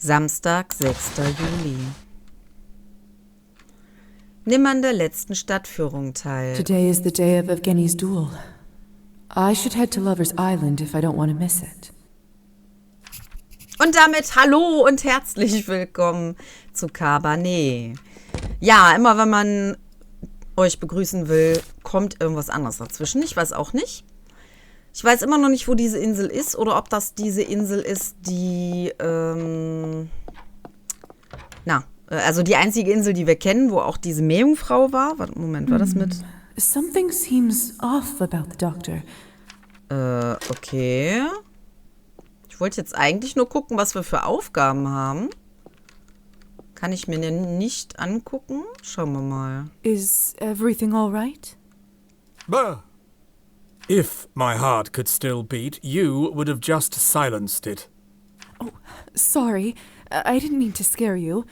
Samstag, 6. Juli. Nimm an der letzten Stadtführung teil. Today is the day of Evgeny's duel. I should head to Lover's Island if I don't want to miss it. Und damit hallo und herzlich willkommen zu Cabernet. Ja, immer wenn man euch begrüßen will, kommt irgendwas anderes dazwischen. Ich weiß auch nicht. Ich weiß immer noch nicht, wo diese Insel ist oder ob das diese Insel ist, die, also die einzige Insel, die wir kennen, wo auch diese Meerjungfrau war. Moment, war das mit? Something seems off about the doctor. Okay. Ich wollte jetzt eigentlich nur gucken, was wir für Aufgaben haben. Kann ich mir nicht angucken? Schauen wir mal. Is everything all right? Bah! If my heart could still beat, you would have just silenced it. Oh, sorry. I didn't mean to scare you.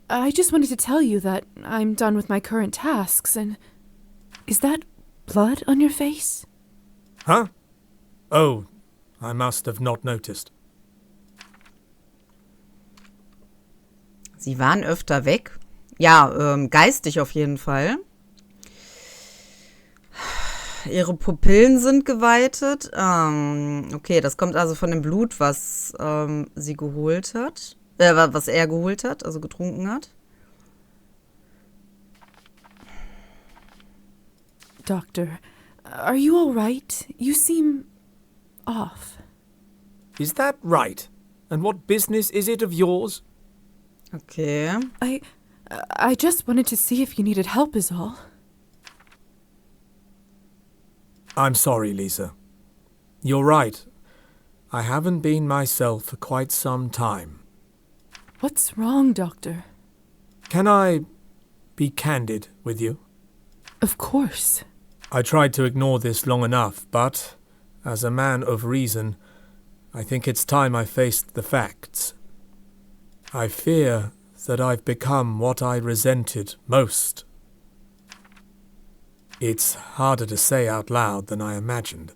I just wanted to tell you that I'm done with my current tasks and... Is that blood on your face? Huh? Oh, I must have not noticed. Sie waren öfter weg. Ja, geistig auf jeden Fall. Ihre Pupillen sind geweitet. Okay, das kommt also von dem Blut, was sie geholt hat. Was er geholt hat, also getrunken hat. Doctor, are you all right? You seem off. Is that right? And what business is it of yours? Okay. I just wanted to see if you needed help is all. I'm sorry, Liza. You're right. I haven't been myself for quite some time. What's wrong, Doctor? Can I be candid with you? Of course. I tried to ignore this long enough, but as a man of reason, I think it's time I faced the facts. I fear that I've become what I resented most. It's harder to say out loud than I imagined.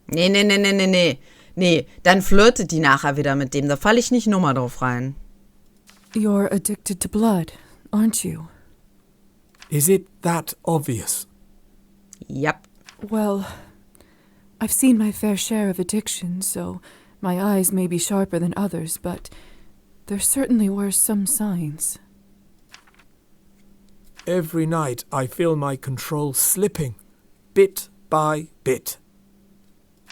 Nee, dann flirtet die nachher wieder mit dem. Da falle ich nicht nochmal drauf rein. You're addicted to blood, aren't you? Is it that obvious? Yep. Well, I've seen my fair share of addiction, so my eyes may be sharper than others, but there certainly were some signs. Every night I feel my control slipping, bit by bit.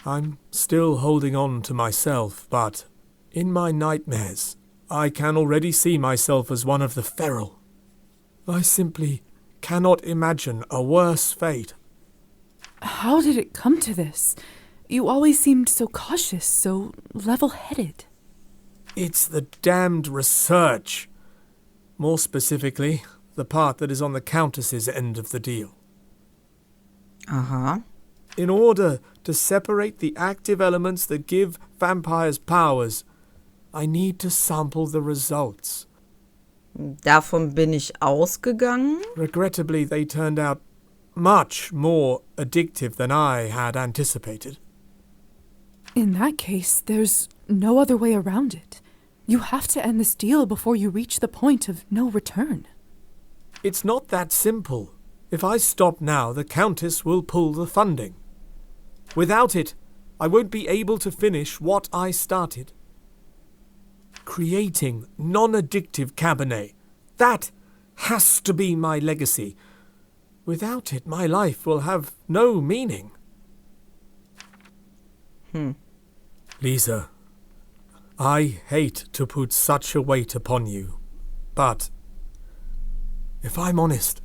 I'm still holding on to myself, but in my nightmares, I can already see myself as one of the feral. I simply cannot imagine a worse fate. How did it come to this? You always seemed so cautious, so level-headed. It's the damned research. More specifically, the part that is on the Countess's end of the deal. Aha. In order to separate the active elements that give vampires powers, I need to sample the results. Davon bin ich ausgegangen. Regrettably, they turned out much more addictive than I had anticipated. In that case, there's no other way around it. You have to end this deal before you reach the point of no return. It's not that simple. If I stop now, the Countess will pull the funding. Without it, I won't be able to finish what I started. Creating non-addictive Cabernet. That has to be my legacy. Without it, my life will have no meaning. Liza, I hate to put such a weight upon you, but if I'm honest,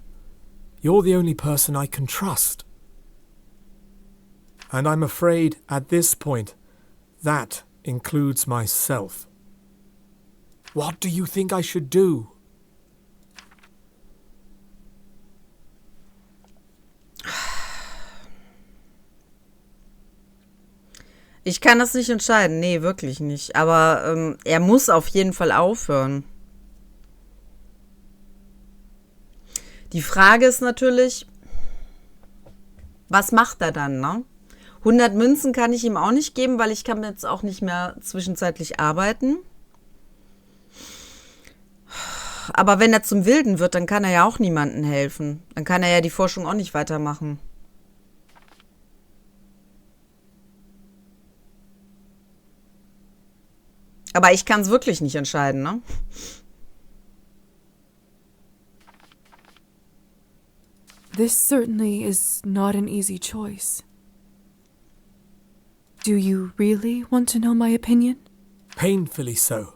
you're the only person I can trust. And I'm afraid at this point, that includes myself. What do you think I should do? Ich kann das nicht entscheiden. Nee, wirklich nicht. Aber er muss auf jeden Fall aufhören. Die Frage ist natürlich, was macht er dann, ne? 100 Münzen kann ich ihm auch nicht geben, weil ich kann jetzt auch nicht mehr zwischenzeitlich arbeiten. Aber wenn er zum Wilden wird, dann kann er ja auch niemandem helfen. Dann kann er ja die Forschung auch nicht weitermachen. Aber ich kann es wirklich nicht entscheiden, ne? This certainly is not an easy choice. Do you really want to know my opinion? Painfully so.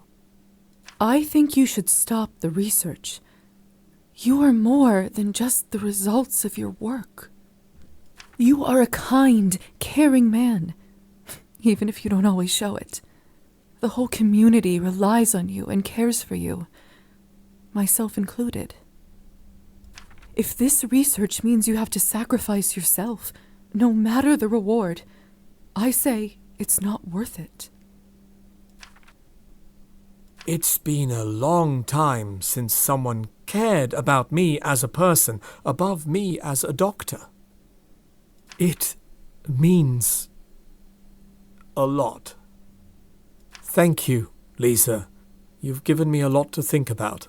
I think you should stop the research. You are more than just the results of your work. You are a kind, caring man, even if you don't always show it. The whole community relies on you and cares for you, myself included. If this research means you have to sacrifice yourself, no matter the reward, I say it's not worth it. It's been a long time since someone cared about me as a person above me as a doctor. It means a lot. Thank you, Liza. You've given me a lot to think about.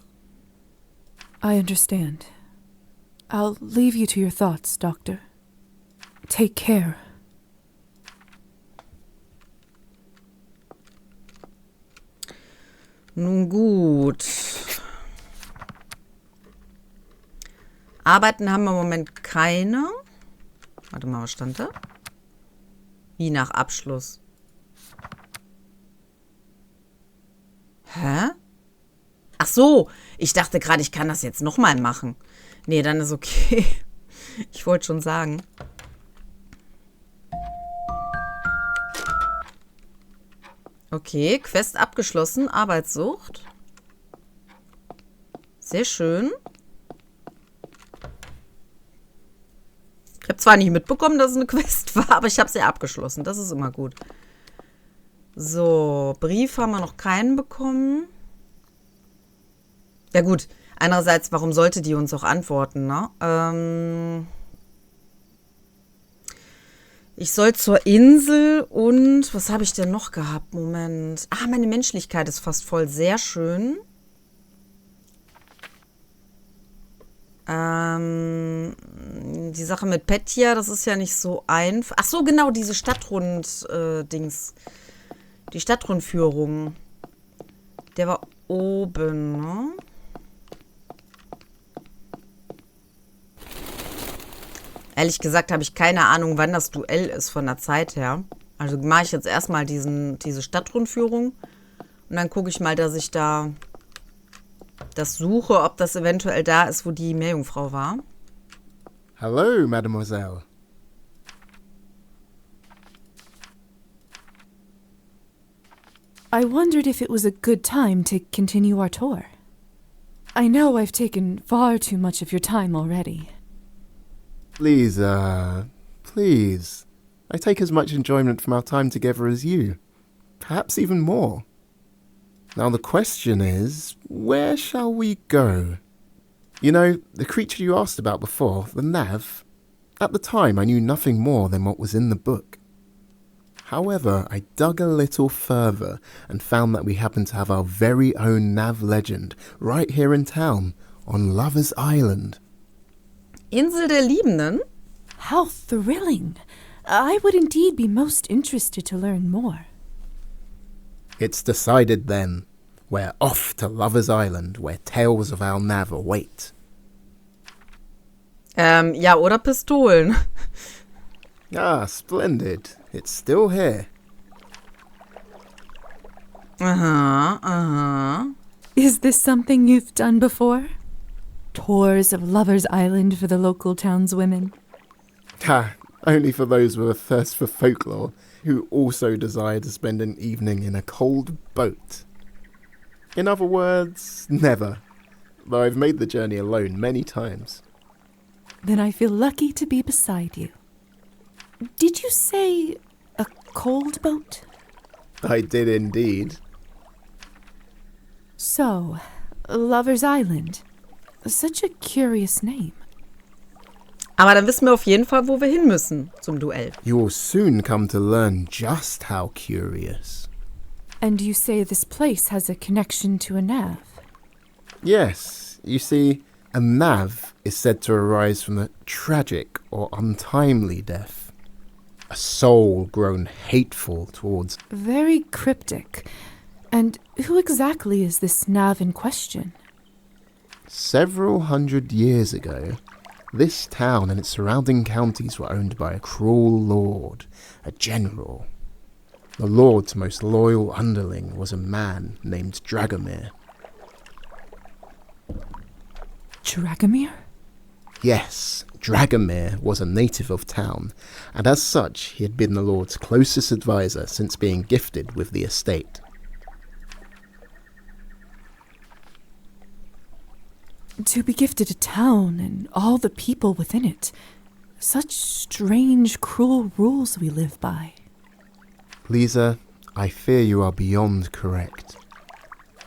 I understand. I'll leave you to your thoughts, Doctor. Take care. Nun gut. Arbeiten haben wir im Moment keine. Warte mal, was stand da? Wie nach Abschluss? Hä? Ach so, ich dachte gerade, ich kann das jetzt nochmal machen. Nee, dann ist okay. Ich wollte schon sagen. Okay, Quest abgeschlossen, Arbeitssucht. Sehr schön. Ich habe zwar nicht mitbekommen, dass es eine Quest war, aber ich habe sie abgeschlossen. Das ist immer gut. So, Brief haben wir noch keinen bekommen. Ja gut, einerseits, warum sollte die uns auch antworten, ne? Ich soll zur Insel und was habe ich denn noch gehabt? Moment. Ah, meine Menschlichkeit ist fast voll. Sehr schön. Die Sache mit Petja, das ist ja nicht so einfach. Ach so, genau, diese Stadtrund-Dings. Die Stadtrundführung. Der war oben, ne? Ehrlich gesagt habe ich keine Ahnung, wann das Duell ist von der Zeit her. Also mache ich jetzt erstmal diese Stadtrundführung. Und dann gucke ich mal, dass ich da das suche, ob das eventuell da ist, wo die Meerjungfrau war. Hello, mademoiselle. I wondered if it was a good time to continue our tour. I know I've taken far too much of your time already. Lisa, please. I take as much enjoyment from our time together as you. Perhaps even more. Now the question is, where shall we go? You know, the creature you asked about before, the Nav, at the time I knew nothing more than what was in the book. However, I dug a little further and found that we happen to have our very own Nav legend right here in town, on Lover's Island. Insel der Liebenden? How thrilling! I would indeed be most interested to learn more. It's decided then. We're off to Lover's Island, where tales of our Nav await. Ja, oder Pistolen. Ah, splendid. It's still here. Is this something you've done before? Tours of Lover's Island for the local townswomen? Ha! Only for those with a thirst for folklore, who also desire to spend an evening in a cold boat. In other words, never. Though I've made the journey alone many times. Then I feel lucky to be beside you. Did you say a cold boat? I did indeed. So, Lover's Island. Such a curious name. Aber dann wissen wir auf jeden Fall, wo wir hin müssen zum Duell. You will soon come to learn just how curious. And you say this place has a connection to a nav? Yes, you see, a nav is said to arise from a tragic or untimely death. A soul grown hateful towards... Very cryptic. And who exactly is this nav in question? Several hundred years ago, this town and its surrounding counties were owned by a cruel lord, a general. The lord's most loyal underling was a man named Dragomir. Dragomir? Yes, Dragomir was a native of town, and as such he had been the lord's closest advisor since being gifted with the estate. To be gifted a town and all the people within it. Such strange, cruel rules we live by. Liza, I fear you are beyond correct.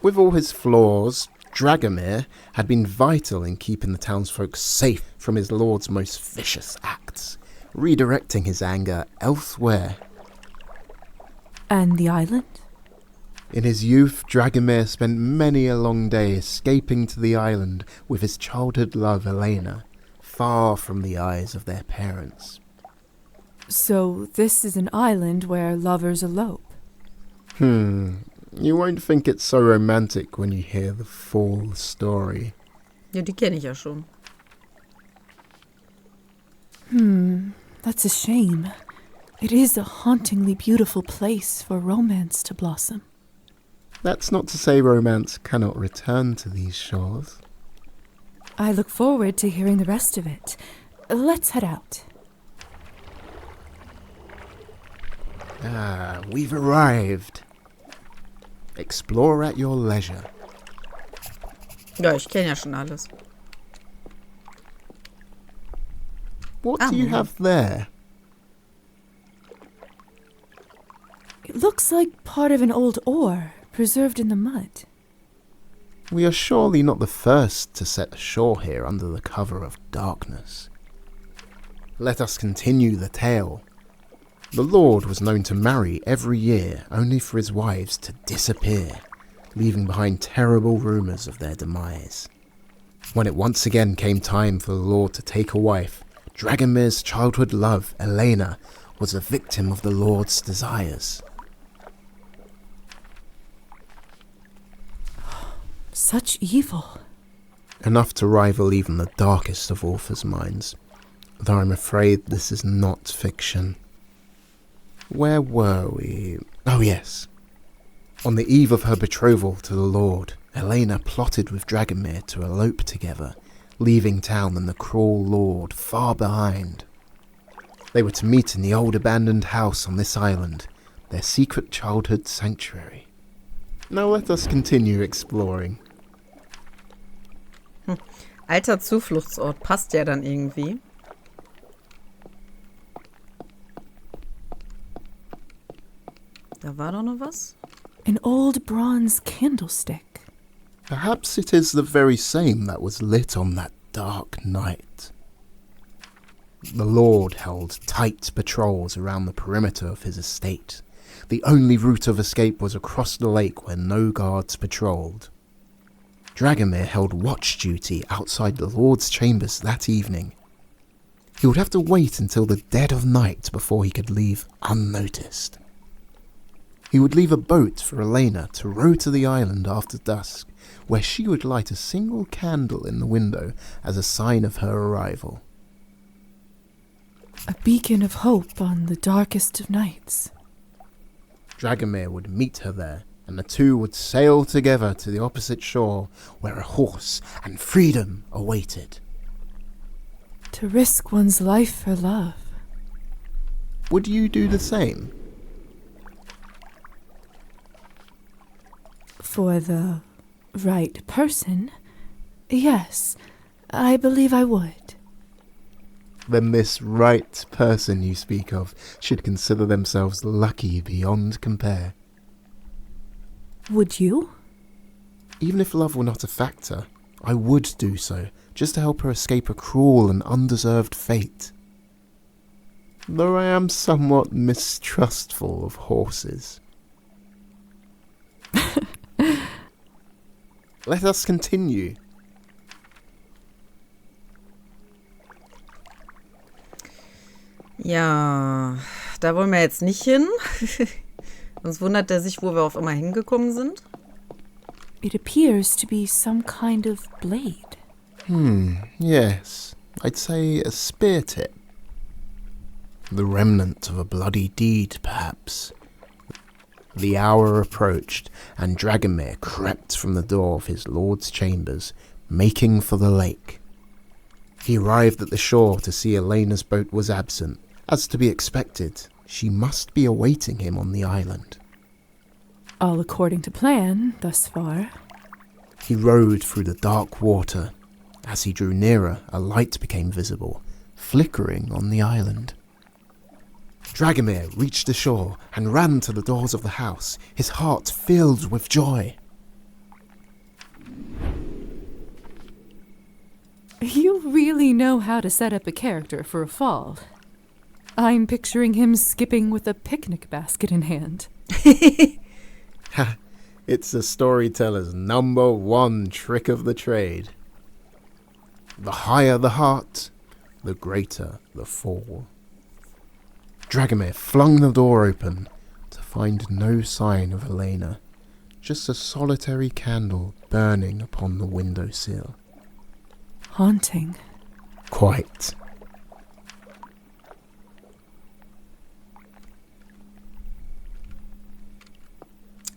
With all his flaws, Dragomir had been vital in keeping the townsfolk safe from his lord's most vicious acts, redirecting his anger elsewhere. And the island? In his youth, Dragomir spent many a long day escaping to the island with his childhood love Elena, far from the eyes of their parents. So this is an island where lovers elope? You won't think it's so romantic when you hear the full story. Ja, die kenne ich ja schon. That's a shame. It is a hauntingly beautiful place for romance to blossom. That's not to say romance cannot return to these shores. I look forward to hearing the rest of it. Let's head out. We've arrived. Explore at your leisure. Ja, ich kenne ja schon alles. What do you have there? It looks like part of an old oar, preserved in the mud. We are surely not the first to set ashore here under the cover of darkness. Let us continue the tale. The Lord was known to marry every year only for his wives to disappear, leaving behind terrible rumours of their demise. When it once again came time for the Lord to take a wife, Dragomir's childhood love, Elena, was a victim of the Lord's desires. Such evil. Enough to rival even the darkest of authors' minds, though I'm afraid this is not fiction. Where were we? Oh yes. On the eve of her betrothal to the Lord, Elena plotted with Dragomir to elope together, leaving town and the cruel Lord far behind. They were to meet in the old abandoned house on this island, their secret childhood sanctuary. Now let us continue exploring. Alter Zufluchtsort passt ja dann irgendwie. Da war doch noch was? An old bronze candlestick. Perhaps it is the very same that was lit on that dark night. The Lord held tight patrols around the perimeter of his estate. The only route of escape was across the lake where no guards patrolled. Dragomir held watch duty outside the Lord's chambers that evening. He would have to wait until the dead of night before he could leave unnoticed. He would leave a boat for Elena to row to the island after dusk, where she would light a single candle in the window as a sign of her arrival. A beacon of hope on the darkest of nights. Dragomir would meet her there, and the two would sail together to the opposite shore, where a horse and freedom awaited. To risk one's life for love. Would you do the same? For the right person, yes, I believe I would. Then this right person you speak of should consider themselves lucky beyond compare. Would you? Even if love were not a factor, I would do so, just to help her escape a cruel and undeserved fate. Though I am somewhat mistrustful of horses. Let us continue. Ja, da wollen wir jetzt nicht hin. Sonst wundert er sich, wo wir auf immer hingekommen sind. It appears to be some kind of blade. Yes. I'd say a spear tip. The remnant of a bloody deed, perhaps. The hour approached, and Dragomir crept from the door of his lord's chambers, making for the lake. He arrived at the shore to see Elena's boat was absent. As to be expected, she must be awaiting him on the island. All according to plan, thus far. He rowed through the dark water. As he drew nearer, a light became visible, flickering on the island. Dragomir reached the shore and ran to the doors of the house, his heart filled with joy. You really know how to set up a character for a fall. I'm picturing him skipping with a picnic basket in hand. It's a storyteller's number one trick of the trade. The higher the heart, the greater the fall. Dragomir flung the door open to find no sign of Elena, just a solitary candle burning upon the windowsill. Haunting. Quite.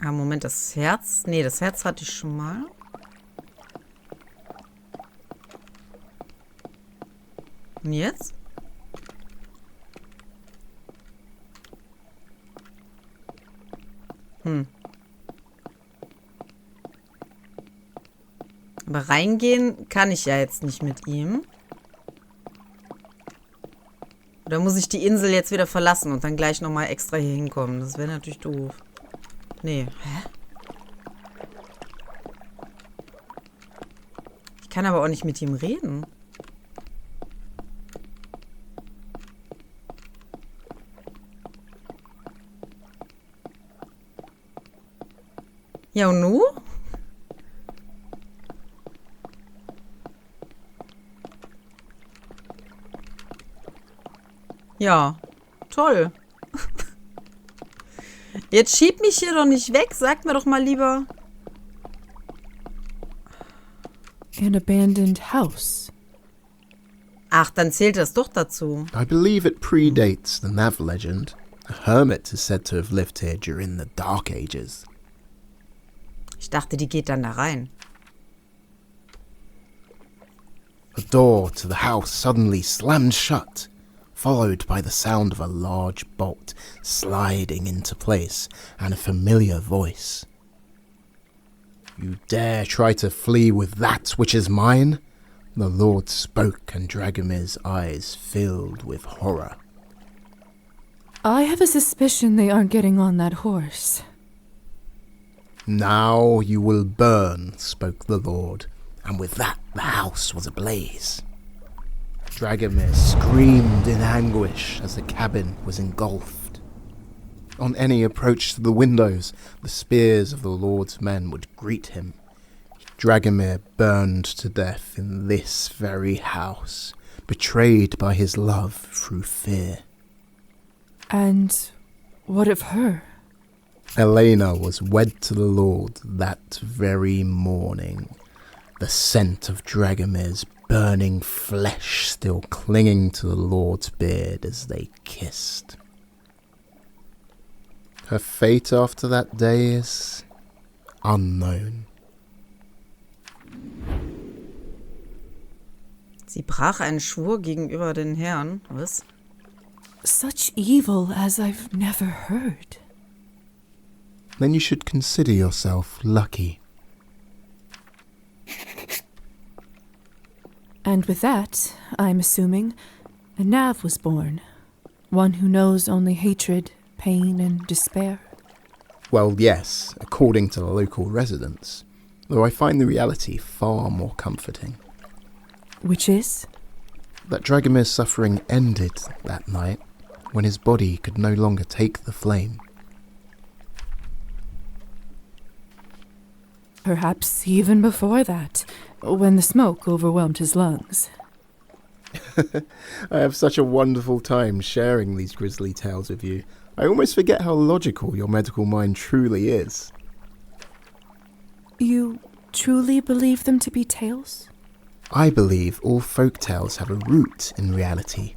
Moment, das Herz. Nee, das Herz hatte ich schon mal. Und jetzt? Aber reingehen kann ich ja jetzt nicht mit ihm. Oder muss ich die Insel jetzt wieder verlassen und dann gleich nochmal extra hier hinkommen? Das wäre natürlich doof. Nee. Hä? Ich kann aber auch nicht mit ihm reden. Ja, und nu? Ja, toll. Jetzt schieb mich hier doch nicht weg. Sag mir doch mal lieber. An abandoned house. Ach, dann zählt das doch dazu. I believe it predates the Nav legend. A hermit is said to have lived here during the Dark Ages. Ich dachte, die geht dann da rein. The door to the house suddenly slammed shut, followed by the sound of a large bolt sliding into place and a familiar voice. You dare try to flee with that which is mine? The Lord spoke, and Dragomir's eyes filled with horror. I have a suspicion they aren't getting on that horse. Now you will burn, spoke the Lord, and with that the house was ablaze. Dragomir screamed in anguish as the cabin was engulfed. On any approach to the windows, the spears of the Lord's men would greet him. Dragomir burned to death in this very house, betrayed by his love through fear. And what of her? Elena was wed to the Lord that very morning, the scent of Dragomir's burning flesh still clinging to the Lord's beard as they kissed. Her fate after that day is unknown. Sie brach einen Schwur gegenüber den Herrn. Was? Such evil as I've never heard. Then you should consider yourself lucky. And with that, I'm assuming, a Nav was born. One who knows only hatred, pain, and despair. Well, yes, according to the local residents. though I find the reality far more comforting. Which is? That Dragomir's suffering ended that night when his body could no longer take the flame. Perhaps even before that, when the smoke overwhelmed his lungs. I have such a wonderful time sharing these grisly tales with you. I almost forget how logical your medical mind truly is. You truly believe them to be tales? I believe all folk tales have a root in reality.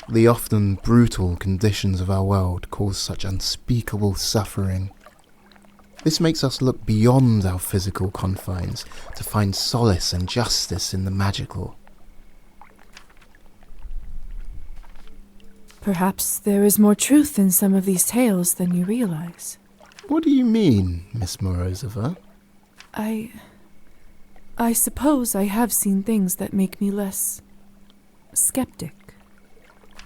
The often brutal conditions of our world cause such unspeakable suffering. This makes us look beyond our physical confines to find solace and justice in the magical. Perhaps there is more truth in some of these tales than you realize. What do you mean, Miss Morozova? I suppose I have seen things that make me less skeptic.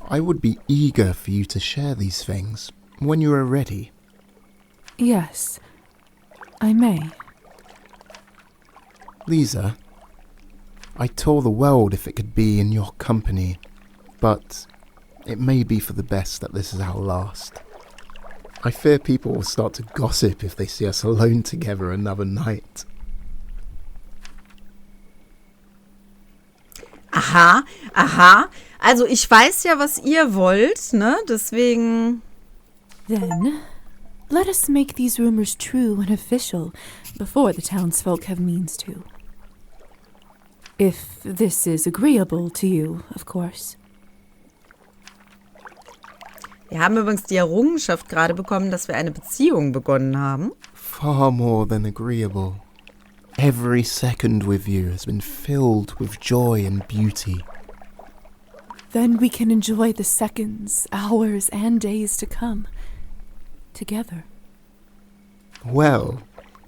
I would be eager for you to share these things when you are ready. Yes, I may. Liza, I tour the world if it could be in your company, but it may be for the best that this is our last. I fear people will start to gossip if they see us alone together another night. Aha. Also ich weiß ja, was ihr wollt, ne? Deswegen... Then, let us make these rumors true and official before the townsfolk have means to. If this is agreeable to you, of course. Wir haben übrigens die Errungenschaft gerade bekommen, dass wir eine Beziehung begonnen haben. Far more than agreeable. Every second with you has been filled with joy and beauty. Then we can enjoy the seconds, hours, and days to come, together. Well,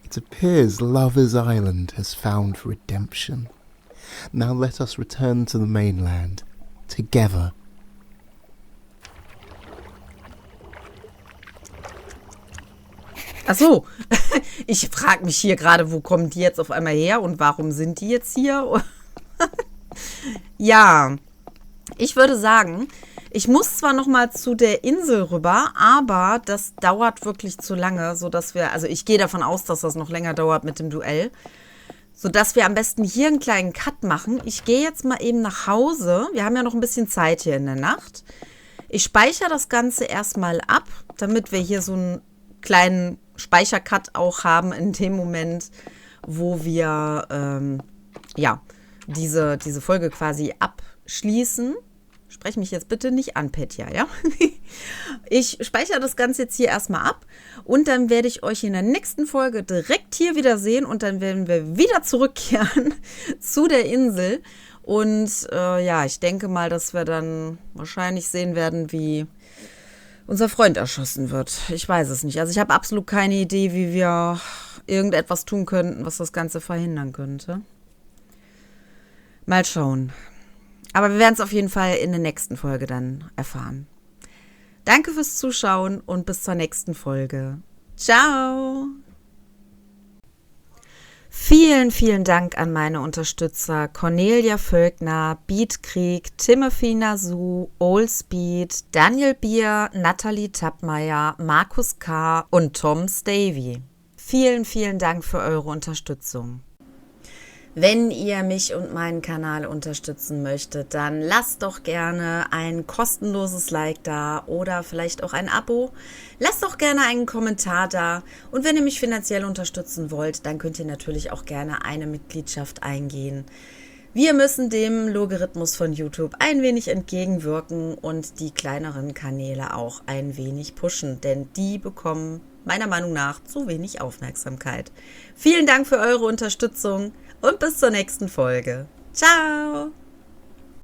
it appears Lover's Island has found redemption. Now let us return to the mainland, together. Ach so, ich frage mich hier gerade, wo kommen die jetzt auf einmal her und warum sind die jetzt hier? Ja, ich würde sagen, ich muss zwar noch mal zu der Insel rüber, aber das dauert wirklich zu lange, sodass wir, also ich gehe davon aus, dass das noch länger dauert mit dem Duell, sodass wir am besten hier einen kleinen Cut machen. Ich gehe jetzt mal eben nach Hause. Wir haben ja noch ein bisschen Zeit hier in der Nacht. Ich speichere das Ganze erstmal ab, damit wir hier so einen kleinen Speichercut auch haben in dem Moment, wo wir diese Folge quasi abschließen. Sprech mich jetzt bitte nicht an, Petja, ja? Ich speichere das Ganze jetzt hier erstmal ab und dann werde ich euch in der nächsten Folge direkt hier wieder sehen und dann werden wir wieder zurückkehren zu der Insel. Und ich denke mal, dass wir dann wahrscheinlich sehen werden, wie unser Freund erschossen wird. Ich weiß es nicht. Also ich habe absolut keine Idee, wie wir irgendetwas tun könnten, was das Ganze verhindern könnte. Mal schauen. Aber wir werden es auf jeden Fall in der nächsten Folge dann erfahren. Danke fürs Zuschauen und bis zur nächsten Folge. Ciao! Vielen, vielen Dank an meine Unterstützer Cornelia Völkner, Beatkrieg, Timothy Nasu, Oldspeed, Daniel Bier, Nathalie Tappmeier, Markus K. und Tom Stavey. Vielen, vielen Dank für eure Unterstützung. Wenn ihr mich und meinen Kanal unterstützen möchtet, dann lasst doch gerne ein kostenloses Like da oder vielleicht auch ein Abo. Lasst doch gerne einen Kommentar da und wenn ihr mich finanziell unterstützen wollt, dann könnt ihr natürlich auch gerne eine Mitgliedschaft eingehen. Wir müssen dem Logarithmus von YouTube ein wenig entgegenwirken und die kleineren Kanäle auch ein wenig pushen, denn die bekommen meiner Meinung nach zu wenig Aufmerksamkeit. Vielen Dank für eure Unterstützung. Und bis zur nächsten Folge. Ciao!